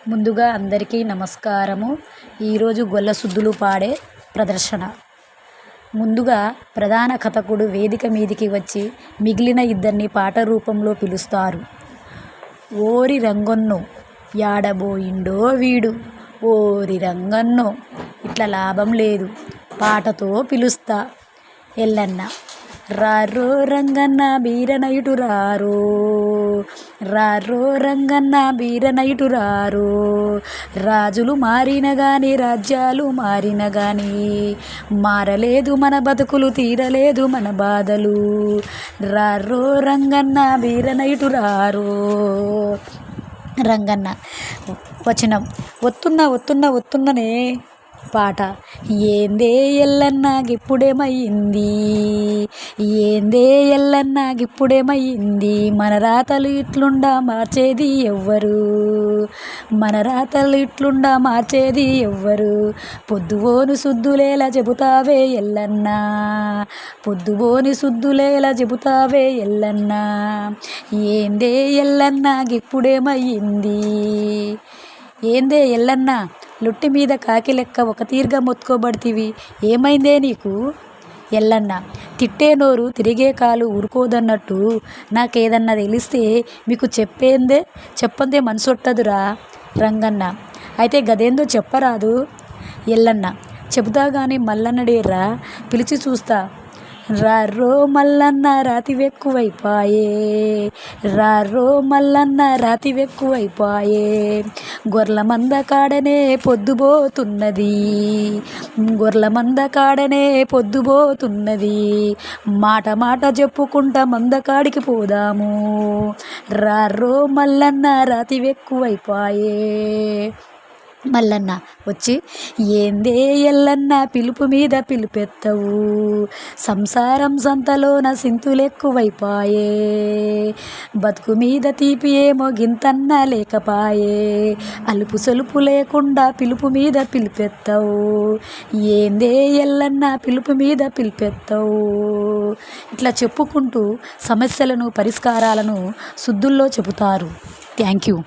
ముందుగా అందరికీ నమస్కారము. ఈరోజు గొల్ల సుద్దులు పాడే ప్రదర్శన. ముందుగా ప్రధాన కథకుడు వేదిక మీదికి వచ్చి మిగిలిన ఇద్దరిని పాట రూపంలో పిలుస్తారు. ఓరి రంగన్నో యాడబోయిండో వీడు, ఓరి రంగన్నో ఇట్లా లాభం లేదు, పాటతో పిలుస్తా. ఎల్లన్న రారో రంగన్న బీరనైటు రారో, రారో రంగన్న బీరనైటు రారో. రాజులు మారిన గాని రాజ్యాలు మారిన గాని మారలేదు మన బతుకులు, తీరలేదు మన బాధలు. రారో రంగన్న బీరనైటు రారో. రంగన్న వచనం వత్తున్ననే పాట. ఏందే ఎల్లన్నా గిప్పుడేమయ్యింది, ఏందే ఎల్లన్నా గిప్పుడేమయ్యింది. మన రాతలు ఇట్లుండా మార్చేది ఎవ్వరు, మన రాతలు ఇట్లుండా మార్చేది ఎవ్వరు. పొద్దుబోని సుద్దులేలా చెబుతావే ఎల్లన్నా, పొద్దుబోని సుద్దులేలా చెబుతావే ఎల్లన్నా. ఏందే ఎల్లన్నా గిప్పుడేమయ్యింది, ఏందే ఎల్లన్నా లొట్టి మీద కాకి లెక్క ఒక తీరుగా మొత్తుకోబడితివి, ఏమైందే నీకు. ఎల్లన్న తిట్టే నోరు తిరిగే కాలు ఊరుకోదన్నట్టు నాకేదన్నా తెలిస్తే మీకు చెప్పందే మనసొట్టదురా. రంగన్న అయితే గదేందో చెప్పరాదు. ఎల్లన్న చెబుతా గాని మల్లన్నడేర్రా, పిలిచి చూస్తా. రారో మల్లన్న రాతివెక్కువైపాయే, రారో మల్లన్న రాతివెక్కువైపాయే. గొర్ల మంద కాడనే పొద్దుబోతున్నది, గొర్ల మంద కాడనే పొద్దుబోతున్నది. మాట మాట చెప్పుకుంటా మందకాడికి పోదాము, రారో మల్లన్న రాతివెక్కువైపాయే. మల్లన్న వచ్చి ఏందే ఎల్లన్న పిలుపు మీద పిలుపెత్తవు, సంసారం సంతలోన సింతులెక్కువైపాయే. బతుకు మీద తీపి ఏమో గింతన్న లేకపాయే, అలుపు సొలుపు లేకుండా పిలుపు మీద పిలుపెత్తవు. ఏందే ఎల్లన్న పిలుపు మీద పిలుపెత్తవు. ఇట్లా చెప్పుకుంటూ సమస్యలను పరిష్కారాలను సుద్దుల్లో చెబుతారు. Thank you.